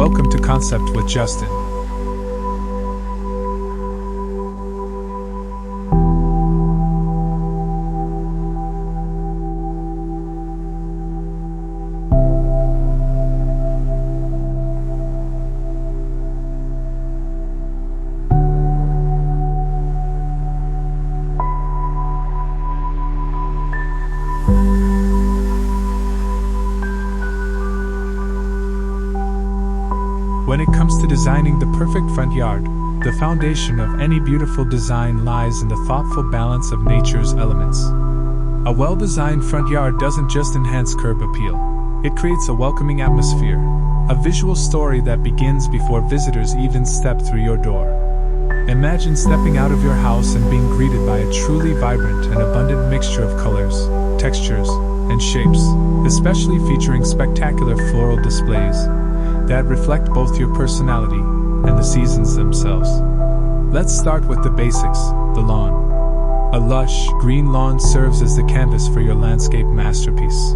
Welcome to Concept with Justin. When it comes to designing the perfect front yard, the foundation of any beautiful design lies in the thoughtful balance of nature's elements. A well-designed front yard doesn't just enhance curb appeal, it creates a welcoming atmosphere, a visual story that begins before visitors even step through your door. Imagine stepping out of your house and being greeted by a truly vibrant and abundant mixture of colors, textures, and shapes, especially featuring spectacular floral displays that reflect both your personality and the seasons themselves. Let's start with the basics, the lawn. A lush, green lawn serves as the canvas for your landscape masterpiece.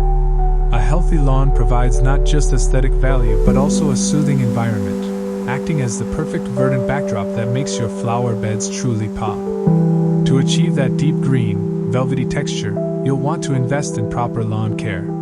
A healthy lawn provides not just aesthetic value but also a soothing environment, acting as the perfect verdant backdrop that makes your flower beds truly pop. To achieve that deep green, velvety texture, you'll want to invest in proper lawn care.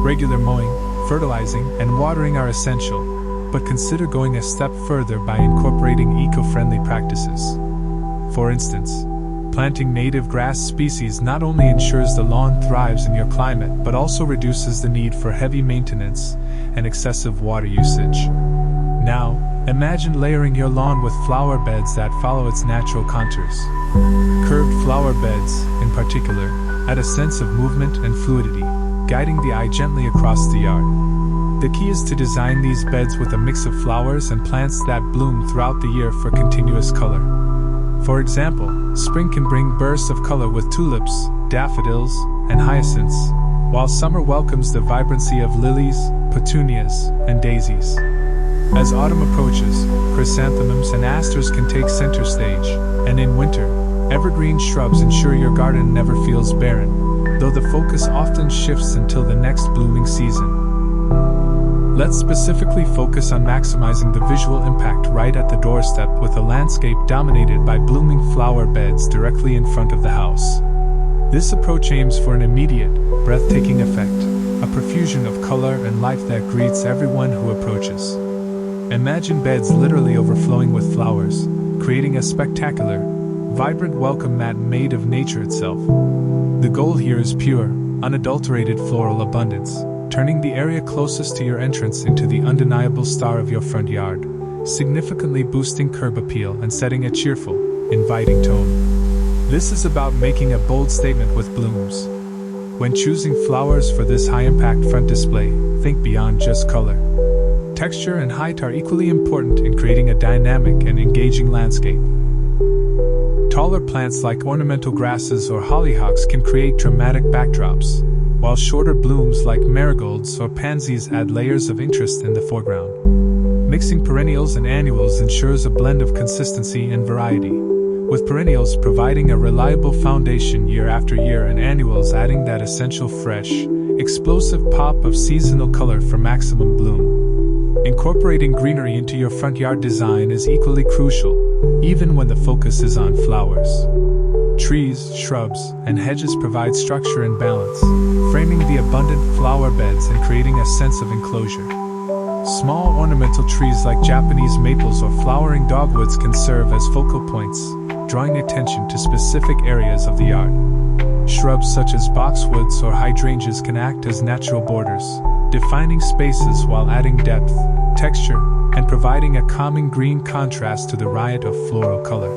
Regular mowing, fertilizing, and watering are essential, but consider going a step further by incorporating eco-friendly practices. For instance, planting native grass species not only ensures the lawn thrives in your climate but also reduces the need for heavy maintenance and excessive water usage. Now, imagine layering your lawn with flower beds that follow its natural contours. Curved flower beds, in particular, add a sense of movement and fluidity, guiding the eye gently across the yard. The key is to design these beds with a mix of flowers and plants that bloom throughout the year for continuous color. For example, spring can bring bursts of color with tulips, daffodils, and hyacinths, while summer welcomes the vibrancy of lilies, petunias, and daisies. As autumn approaches, chrysanthemums and asters can take center stage, and in winter, evergreen shrubs ensure your garden never feels barren, though the focus often shifts until the next blooming season. Let's specifically focus on maximizing the visual impact right at the doorstep with a landscape dominated by blooming flower beds directly in front of the house. This approach aims for an immediate, breathtaking effect, a profusion of color and life that greets everyone who approaches. Imagine beds literally overflowing with flowers, creating a spectacular, vibrant welcome mat made of nature itself. The goal here is pure, unadulterated floral abundance, turning the area closest to your entrance into the undeniable star of your front yard, significantly boosting curb appeal and setting a cheerful, inviting tone. This is about making a bold statement with blooms. When choosing flowers for this high-impact front display, think beyond just color. Texture and height are equally important in creating a dynamic and engaging landscape. Taller plants like ornamental grasses or hollyhocks can create dramatic backdrops, while shorter blooms like marigolds or pansies add layers of interest in the foreground. Mixing perennials and annuals ensures a blend of consistency and variety, with perennials providing a reliable foundation year after year and annuals adding that essential fresh, explosive pop of seasonal color for maximum bloom. Incorporating greenery into your front yard design is equally crucial, even when the focus is on flowers. Trees, shrubs, and hedges provide structure and balance, framing the abundant flower beds and creating a sense of enclosure. Small ornamental trees like Japanese maples or flowering dogwoods can serve as focal points, drawing attention to specific areas of the yard. Shrubs such as boxwoods or hydrangeas can act as natural borders, defining spaces while adding depth, texture, and providing a calming green contrast to the riot of floral color.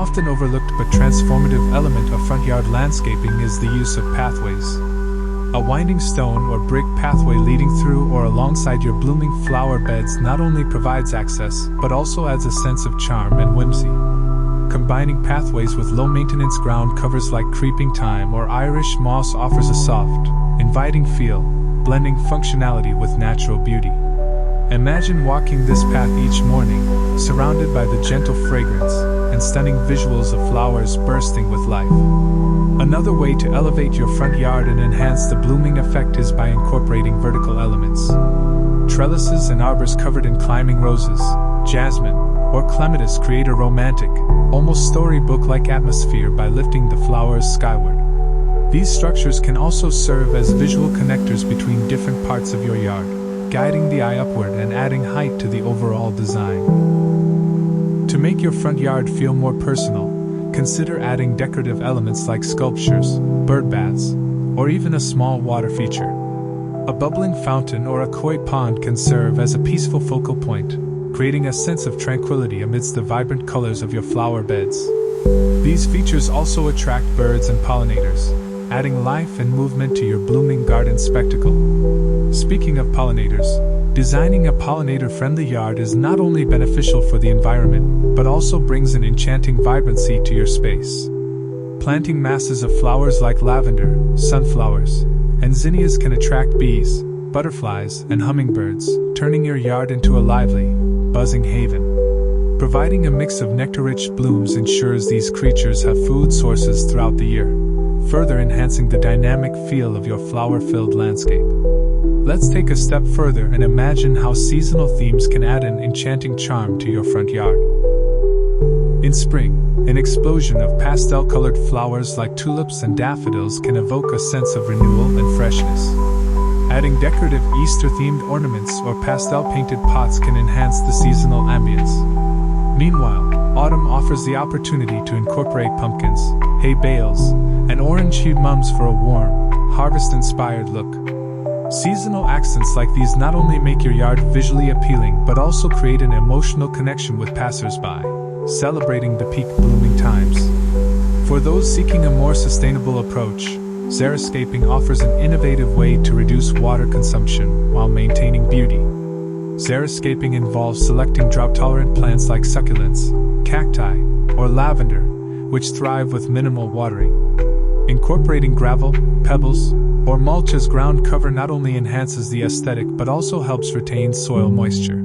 often overlooked but transformative element of front yard landscaping is the use of pathways. A winding stone or brick pathway leading through or alongside your blooming flower beds not only provides access, but also adds a sense of charm and whimsy. Combining pathways with low-maintenance ground covers like creeping thyme or Irish moss offers a soft, inviting feel, blending functionality with natural beauty. Imagine walking this path each morning, surrounded by the gentle fragrance and stunning visuals of flowers bursting with life. Another way to elevate your front yard and enhance the blooming effect is by incorporating vertical elements. Trellises and arbors covered in climbing roses, jasmine, or clematis create a romantic, almost storybook-like atmosphere by lifting the flowers skyward. These structures can also serve as visual connectors between different parts of your yard, guiding the eye upward and adding height to the overall design. To make your front yard feel more personal, consider adding decorative elements like sculptures, bird baths, or even a small water feature. A bubbling fountain or a koi pond can serve as a peaceful focal point, creating a sense of tranquility amidst the vibrant colors of your flower beds. These features also attract birds and pollinators, adding life and movement to your blooming garden spectacle. Speaking of pollinators, designing a pollinator-friendly yard is not only beneficial for the environment, but also brings an enchanting vibrancy to your space. Planting masses of flowers like lavender, sunflowers, and zinnias can attract bees, butterflies, and hummingbirds, turning your yard into a lively, buzzing haven. Providing a mix of nectar-rich blooms ensures these creatures have food sources throughout the year, further enhancing the dynamic feel of your flower-filled landscape. Let's take a step further and imagine how seasonal themes can add an enchanting charm to your front yard. In spring, an explosion of pastel-colored flowers like tulips and daffodils can evoke a sense of renewal and freshness. Adding decorative Easter-themed ornaments or pastel-painted pots can enhance the seasonal ambience. Meanwhile, autumn offers the opportunity to incorporate pumpkins, hay bales, and orange-hued mums for a warm, harvest-inspired look. Seasonal accents like these not only make your yard visually appealing but also create an emotional connection with passers-by, celebrating the peak blooming times. For those seeking a more sustainable approach, Hardscaping offers an innovative way to reduce water consumption while maintaining beauty. Hardscaping involves selecting drought-tolerant plants like succulents, cacti, or lavender, which thrive with minimal watering. Incorporating gravel, pebbles, or mulch as ground cover not only enhances the aesthetic but also helps retain soil moisture.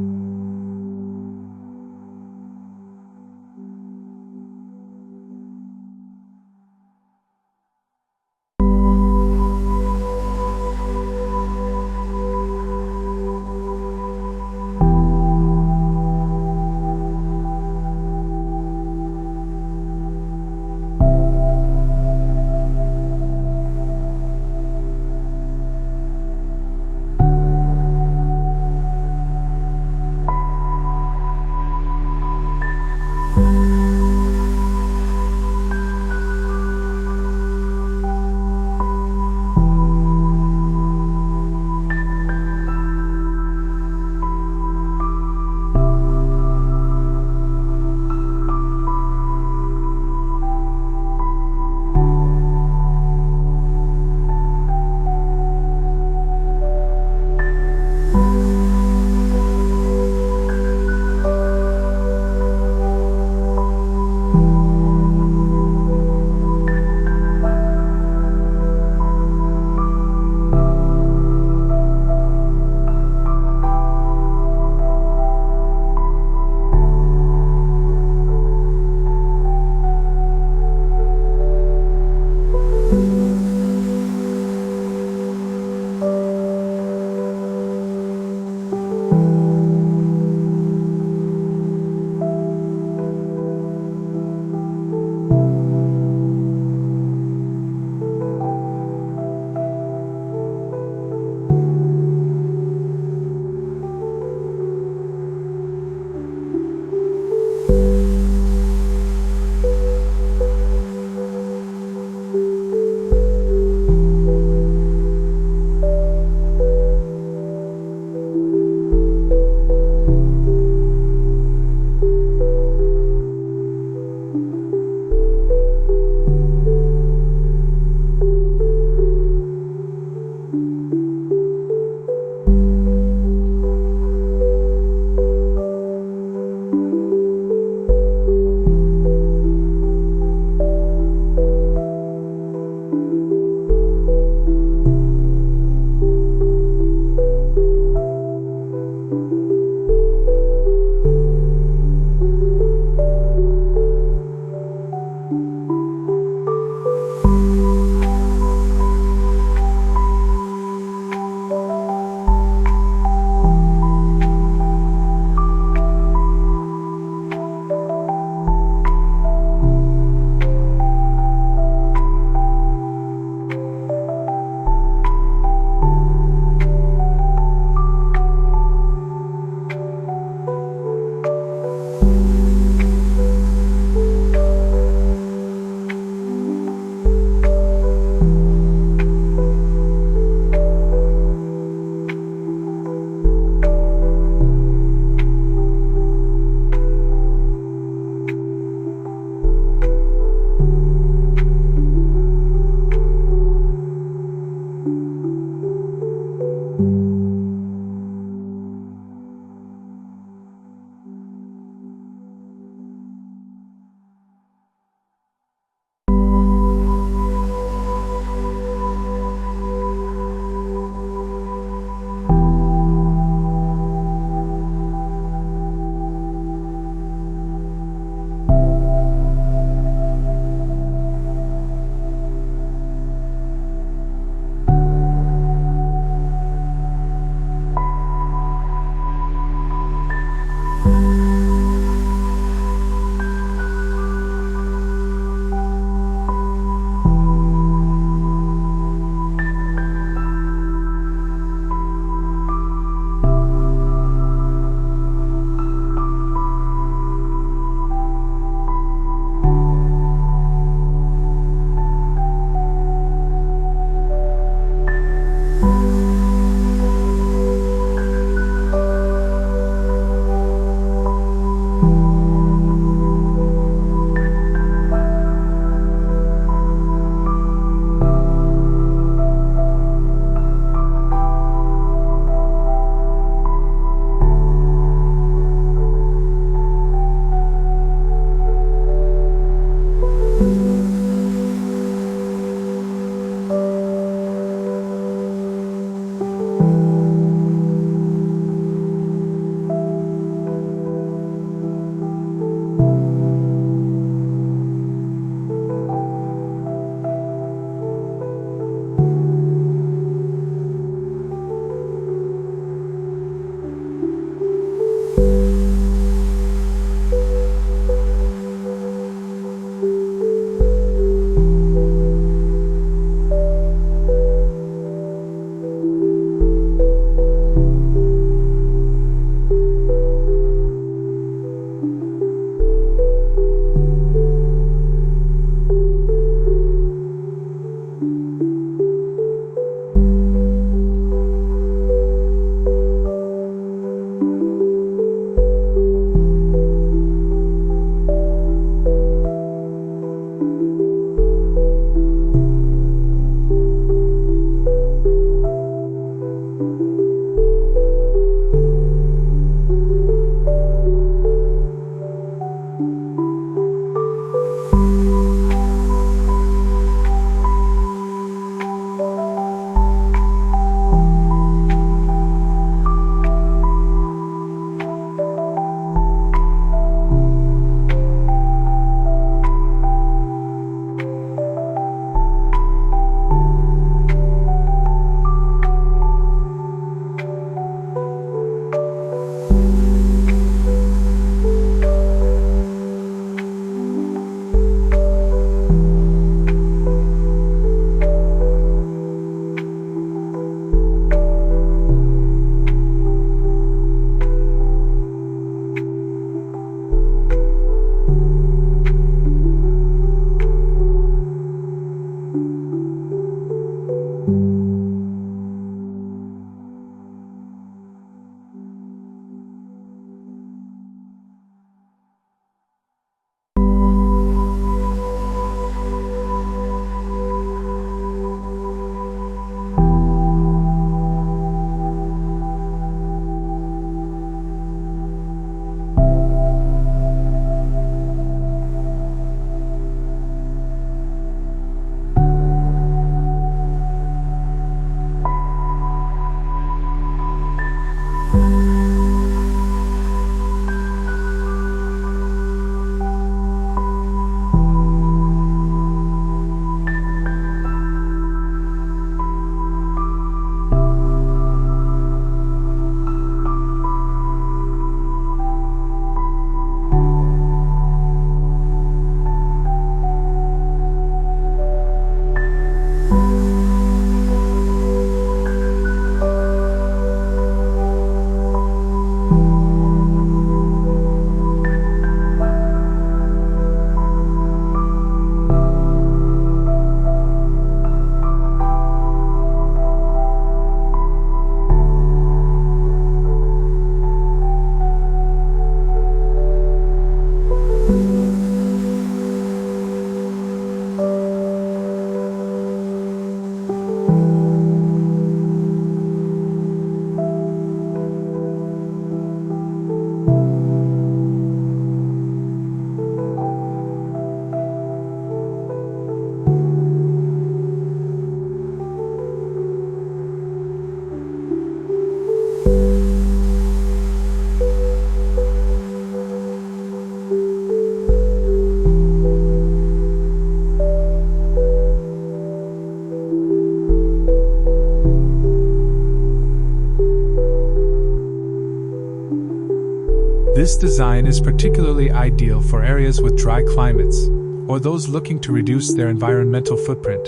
This design is particularly ideal for areas with dry climates, or those looking to reduce their environmental footprint,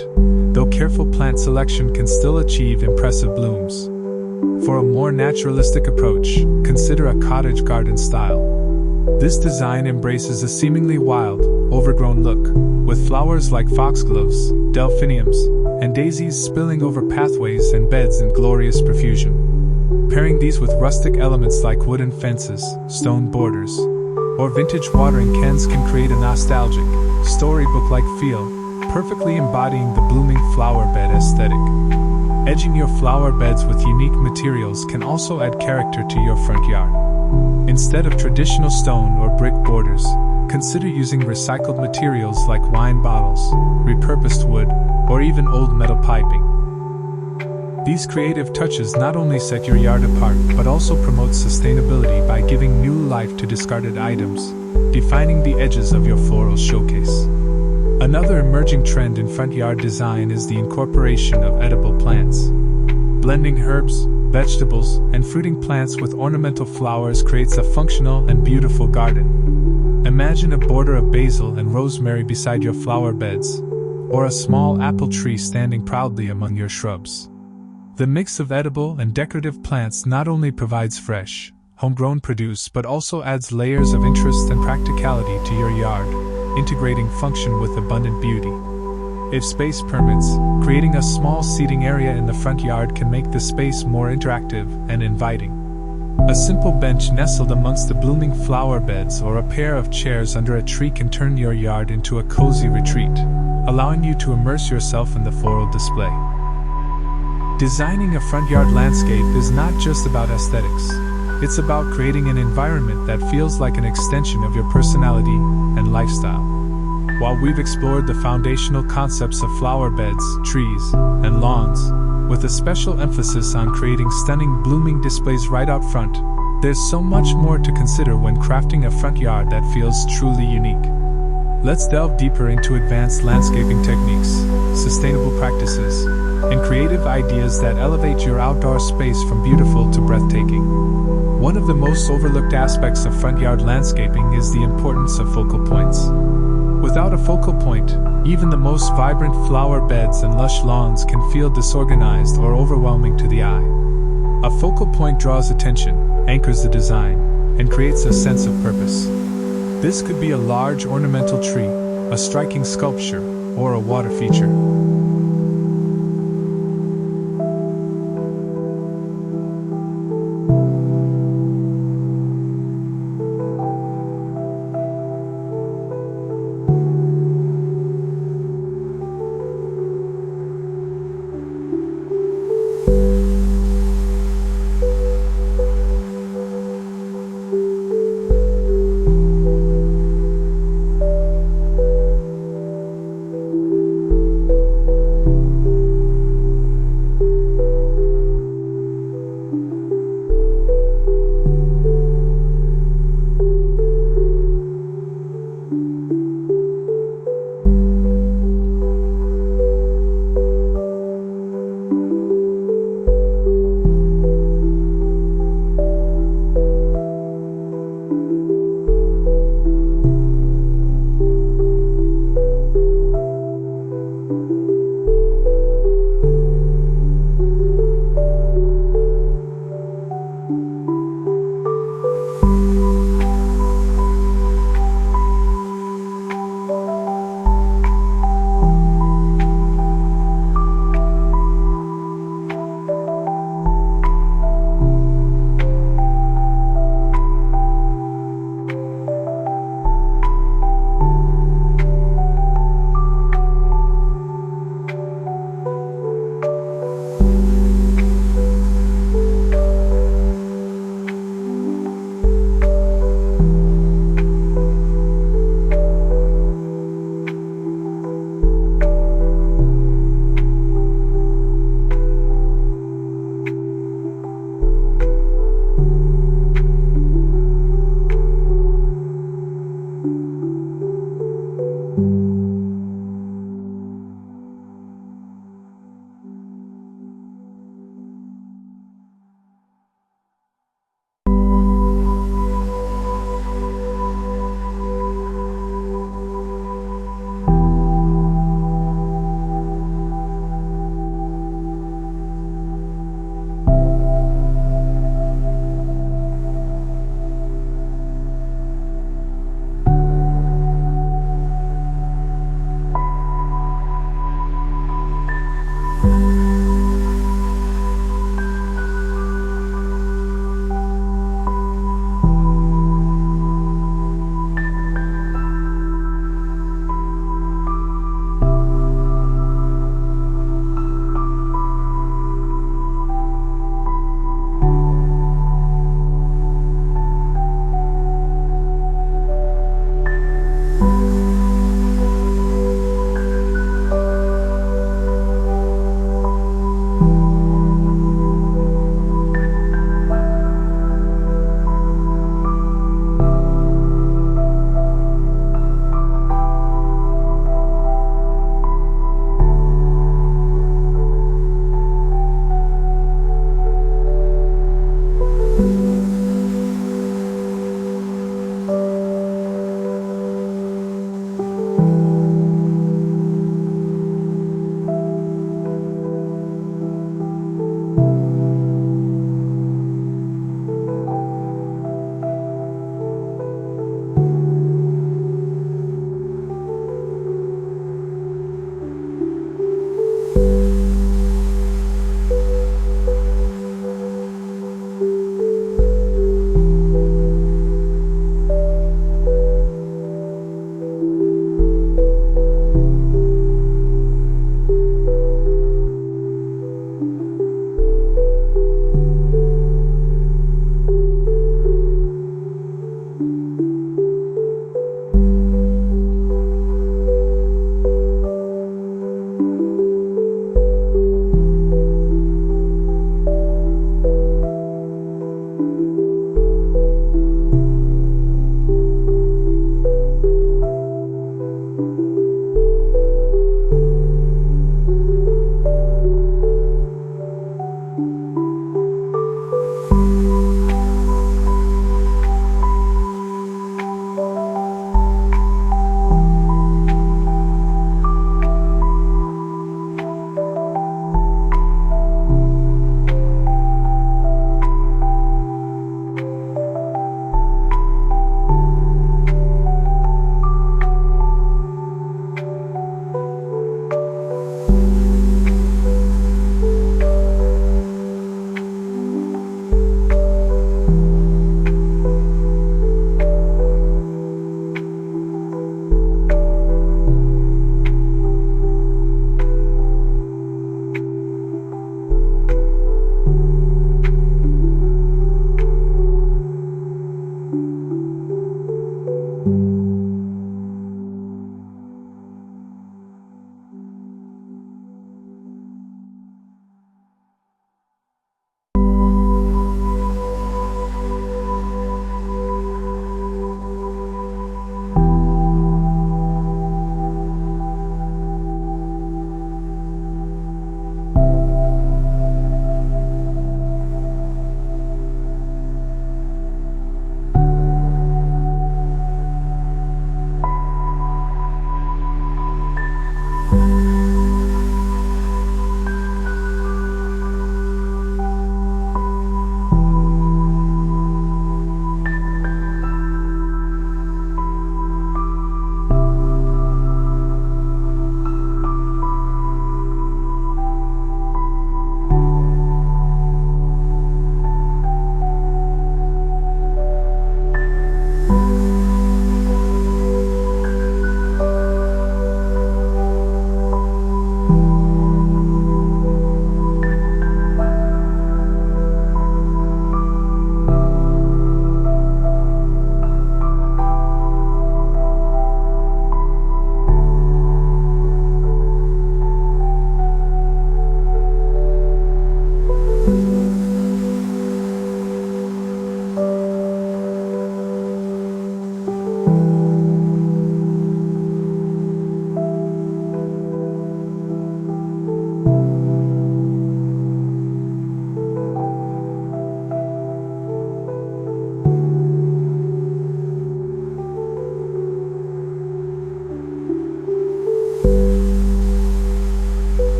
though careful plant selection can still achieve impressive blooms. For a more naturalistic approach, consider a cottage garden style. This design embraces a seemingly wild, overgrown look, with flowers like foxgloves, delphiniums, and daisies spilling over pathways and beds in glorious profusion. Pairing these with rustic elements like wooden fences, stone borders, or vintage watering cans can create a nostalgic, storybook-like feel, perfectly embodying the blooming flower bed aesthetic. Edging your flower beds with unique materials can also add character to your front yard. Instead of traditional stone or brick borders, consider using recycled materials like wine bottles, repurposed wood, or even old metal piping. These creative touches not only set your yard apart but also promote sustainability by giving new life to discarded items, defining the edges of your floral showcase. Another emerging trend in front yard design is the incorporation of edible plants. Blending herbs, vegetables, and fruiting plants with ornamental flowers creates a functional and beautiful garden. Imagine a border of basil and rosemary beside your flower beds, or a small apple tree standing proudly among your shrubs. The mix of edible and decorative plants not only provides fresh, homegrown produce but also adds layers of interest and practicality to your yard, integrating function with abundant beauty. If space permits, creating a small seating area in the front yard can make the space more interactive and inviting. A simple bench nestled amongst the blooming flower beds or a pair of chairs under a tree can turn your yard into a cozy retreat, allowing you to immerse yourself in the floral display. Designing a front yard landscape is not just about aesthetics. It's about creating an environment that feels like an extension of your personality and lifestyle. While we've explored the foundational concepts of flower beds, trees, and lawns, with a special emphasis on creating stunning blooming displays right out front, there's so much more to consider when crafting a front yard that feels truly unique. Let's delve deeper into advanced landscaping techniques, sustainable practices, and creative ideas that elevate your outdoor space from beautiful to breathtaking. One of the most overlooked aspects of front yard landscaping is the importance of focal points. Without a focal point, even the most vibrant flower beds and lush lawns can feel disorganized or overwhelming to the eye. A focal point draws attention, anchors the design, and creates a sense of purpose. This could be a large ornamental tree, a striking sculpture, or a water feature.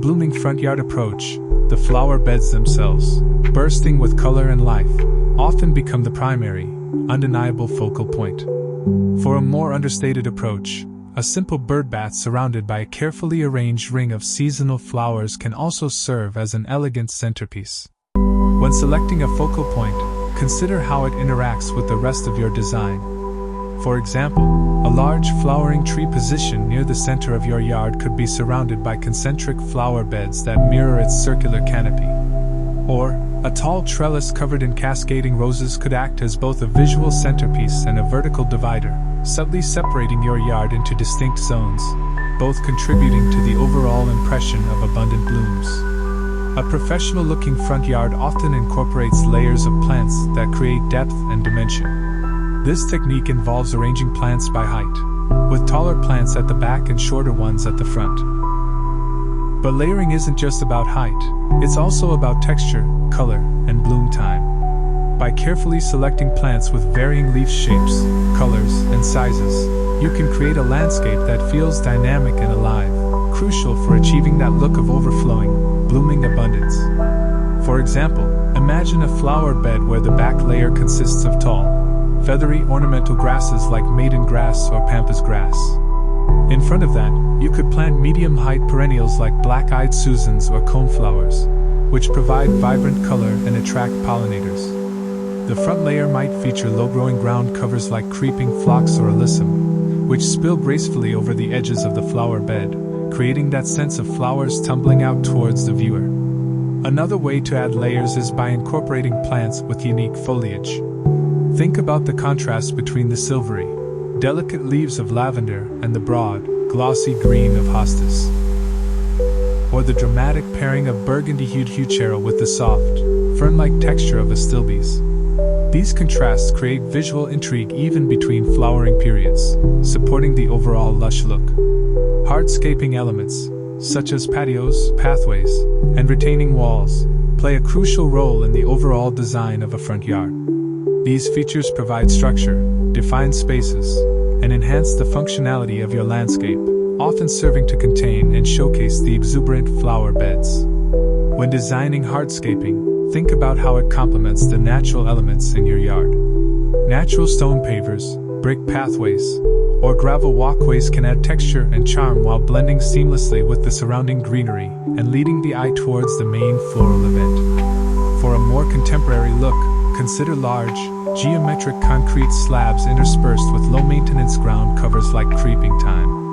blooming front yard approach, the flower beds themselves, bursting with color and life, often become the primary, undeniable focal point. For a more understated approach, a simple birdbath surrounded by a carefully arranged ring of seasonal flowers can also serve as an elegant centerpiece. When selecting a focal point, consider how it interacts with the rest of your design. For example, a large flowering tree positioned near the center of your yard could be surrounded by concentric flower beds that mirror its circular canopy. Or, a tall trellis covered in cascading roses could act as both a visual centerpiece and a vertical divider, subtly separating your yard into distinct zones, both contributing to the overall impression of abundant blooms. A professional-looking front yard often incorporates layers of plants that create depth and dimension. This technique involves arranging plants by height, with taller plants at the back and shorter ones at the front. But layering isn't just about height, it's also about texture, color, and bloom time. By carefully selecting plants with varying leaf shapes, colors, and sizes, you can create a landscape that feels dynamic and alive, crucial for achieving that look of overflowing, blooming abundance. For example, imagine a flower bed where the back layer consists of tall, feathery ornamental grasses like maiden grass or pampas grass. In front of that, you could plant medium-height perennials like black-eyed Susans or coneflowers, which provide vibrant color and attract pollinators. The front layer might feature low-growing ground covers like creeping phlox or alyssum, which spill gracefully over the edges of the flower bed, creating that sense of flowers tumbling out towards the viewer. Another way to add layers is by incorporating plants with unique foliage. Think about the contrast between the silvery, delicate leaves of lavender and the broad, glossy green of hostas. Or the dramatic pairing of burgundy-hued heuchera with the soft, fern-like texture of astilbes. These contrasts create visual intrigue even between flowering periods, supporting the overall lush look. Hardscaping elements, such as patios, pathways, and retaining walls, play a crucial role in the overall design of a front yard. These features provide structure, define spaces, and enhance the functionality of your landscape, often serving to contain and showcase the exuberant flower beds. When designing hardscaping, think about how it complements the natural elements in your yard. Natural stone pavers, brick pathways, or gravel walkways can add texture and charm while blending seamlessly with the surrounding greenery and leading the eye towards the main floral event. For a more contemporary look, consider large, geometric concrete slabs interspersed with low-maintenance ground covers like creeping thyme.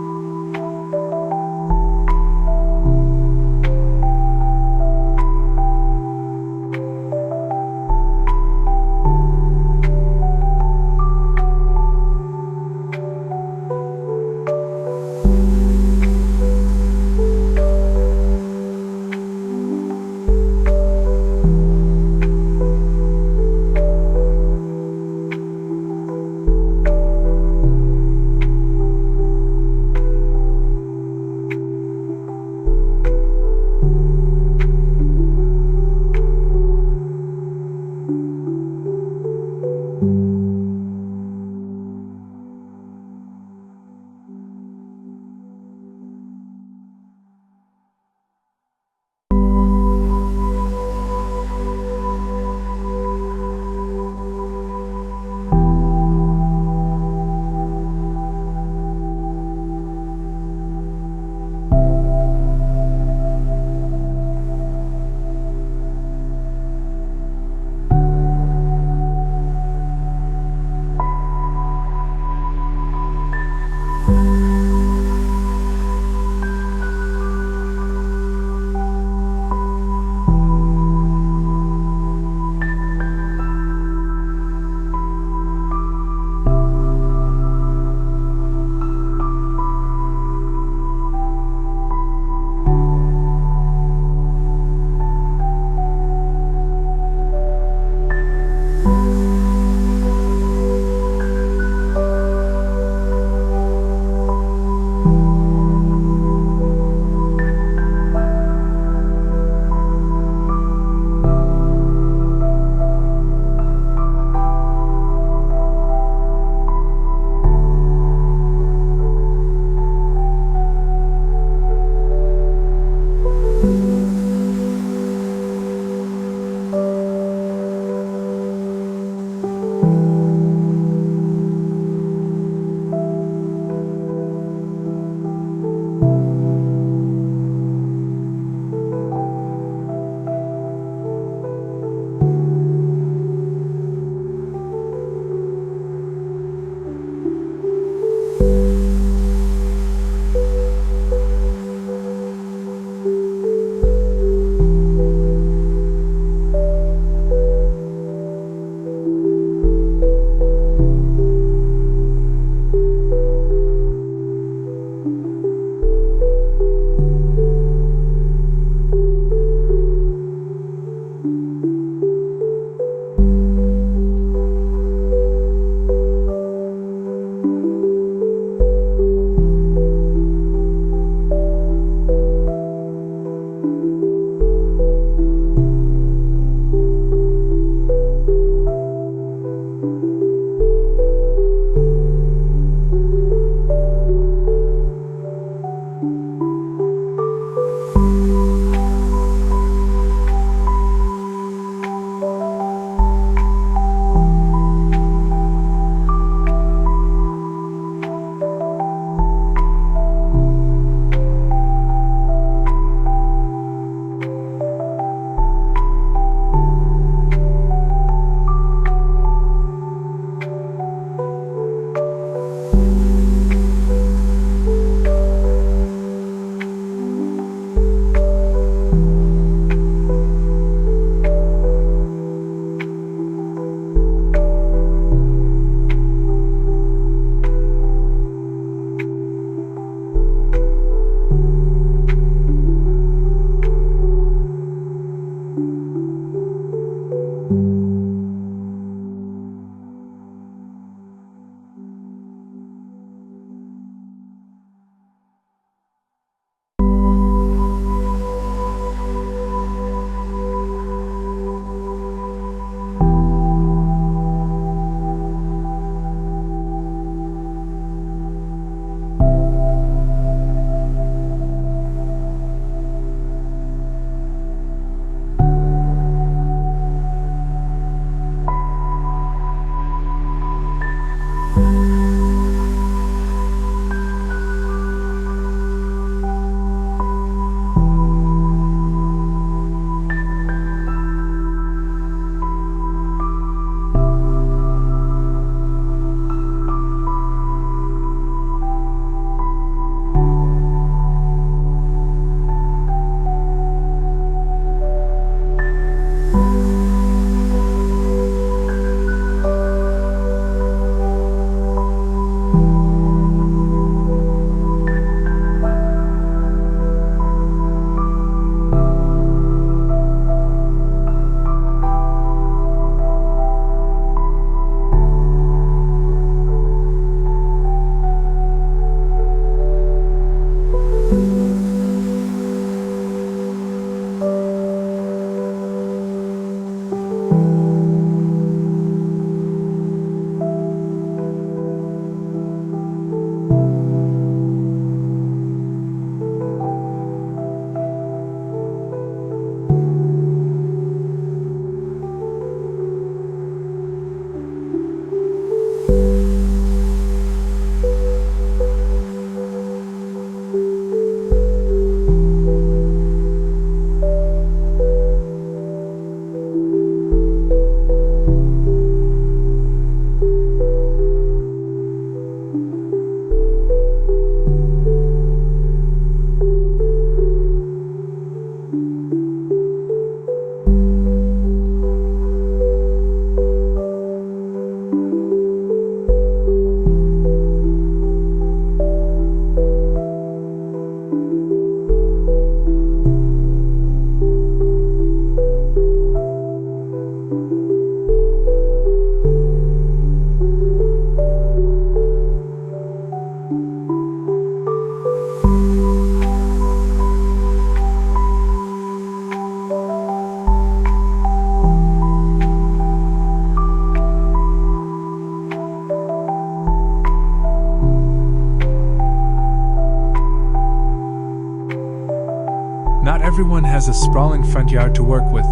Everyone has a sprawling front yard to work with,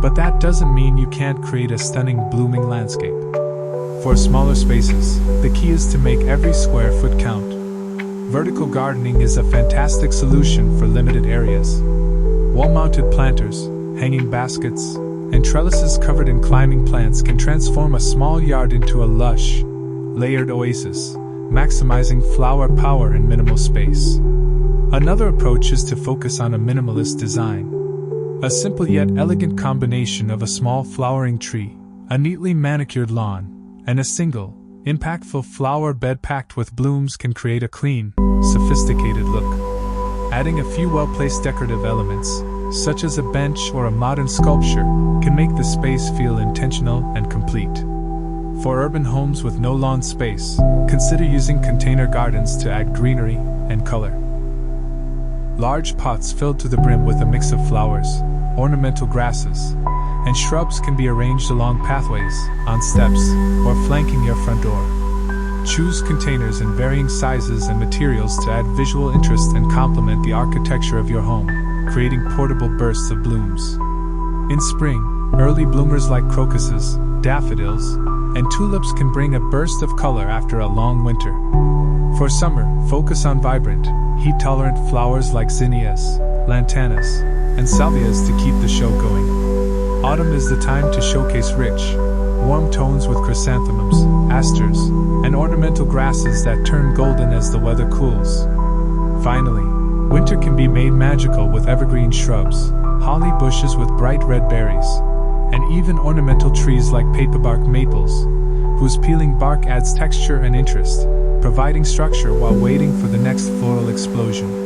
but that doesn't mean you can't create a stunning blooming landscape. For smaller spaces, the key is to make every square foot count. Vertical gardening is a fantastic solution for limited areas. Wall-mounted planters, hanging baskets, and trellises covered in climbing plants can transform a small yard into a lush, layered oasis, maximizing flower power in minimal space. Another approach is to focus on a minimalist design. A simple yet elegant combination of a small flowering tree, a neatly manicured lawn, and a single, impactful flower bed packed with blooms can create a clean, sophisticated look. Adding a few well-placed decorative elements, such as a bench or a modern sculpture, can make the space feel intentional and complete. For urban homes with no lawn space, consider using container gardens to add greenery and color. Large pots filled to the brim with a mix of flowers, ornamental grasses, and shrubs can be arranged along pathways, on steps, or flanking your front door. Choose containers in varying sizes and materials to add visual interest and complement the architecture of your home, creating portable bursts of blooms. In spring, early bloomers like crocuses, daffodils, and tulips can bring a burst of color after a long winter. For summer, focus on vibrant, heat-tolerant flowers like zinnias, lantanas, and salvias to keep the show going. Autumn is the time to showcase rich, warm tones with chrysanthemums, asters, and ornamental grasses that turn golden as the weather cools. Finally, winter can be made magical with evergreen shrubs, holly bushes with bright red berries, and even ornamental trees like paperbark maples, whose peeling bark adds texture and interest, providing structure while waiting for the next floral explosion.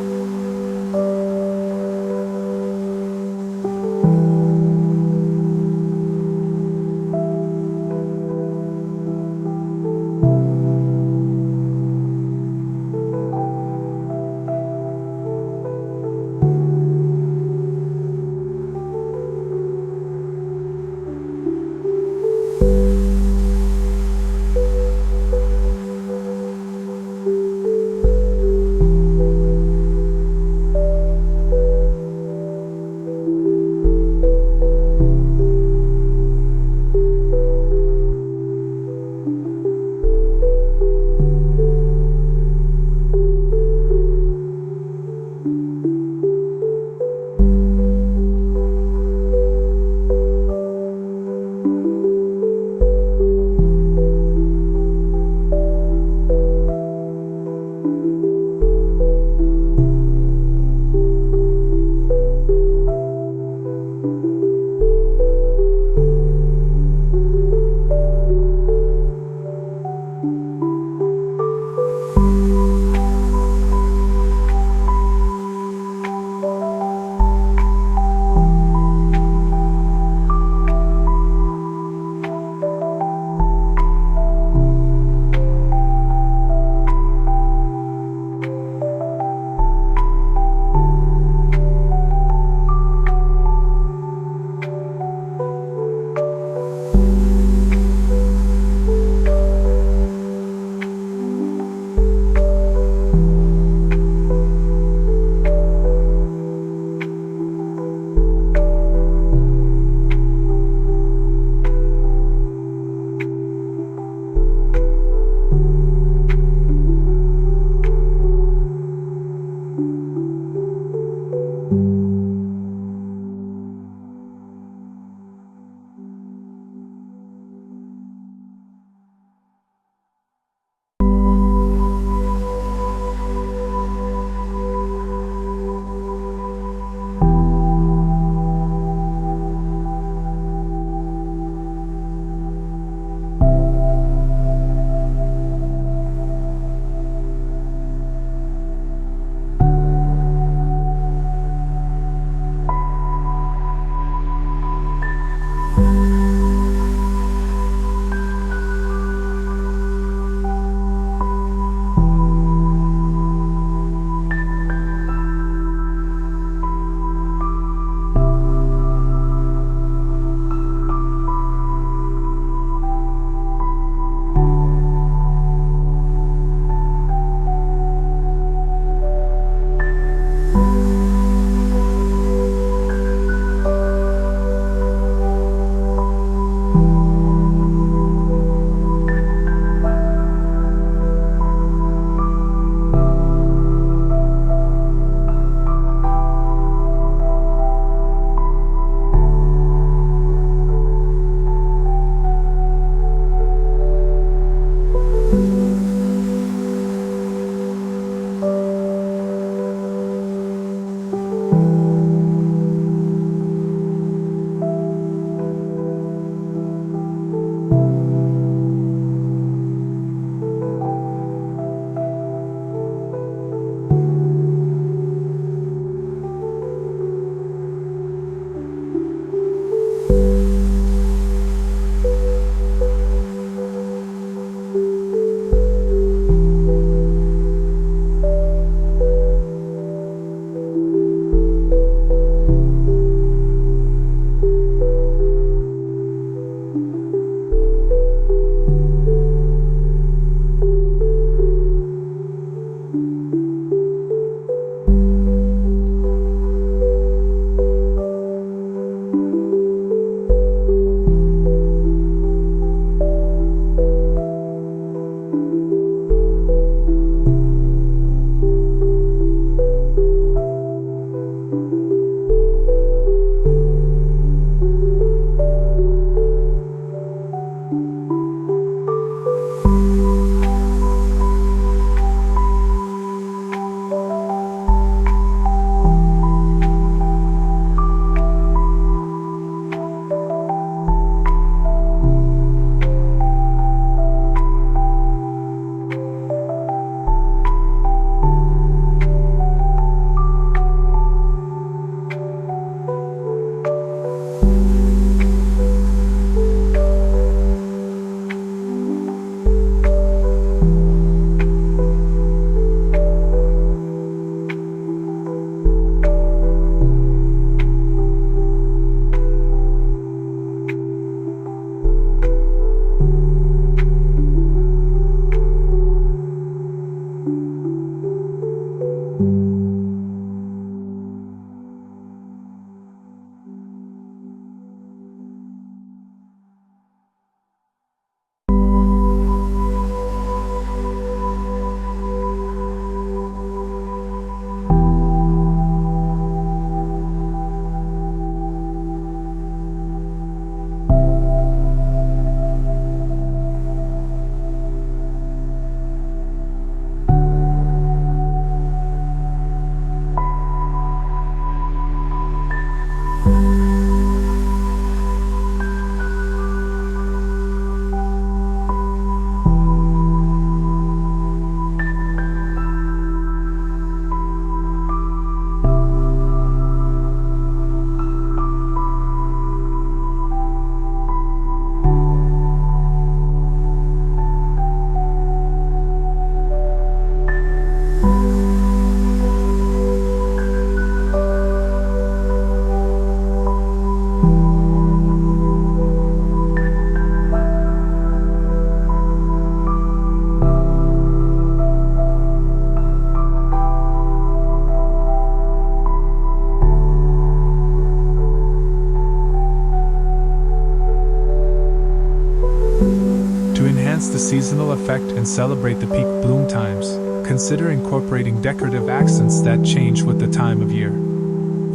enhance the seasonal effect and celebrate the peak bloom times, consider incorporating decorative accents that change with the time of year.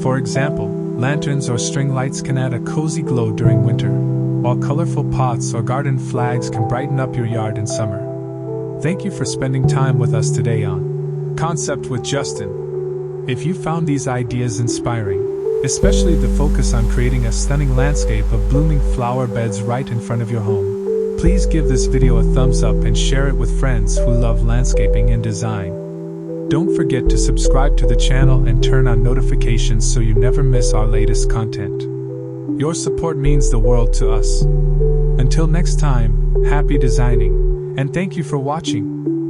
For example, lanterns or string lights can add a cozy glow during winter, while colorful pots or garden flags can brighten up your yard in summer. Thank you for spending time with us today on Concept with Justin. If you found these ideas inspiring, especially the focus on creating a stunning landscape of blooming flower beds right in front of your home, please give this video a thumbs up and share it with friends who love landscaping and design. Don't forget to subscribe to the channel and turn on notifications so you never miss our latest content. Your support means the world to us. Until next time, happy designing, and thank you for watching.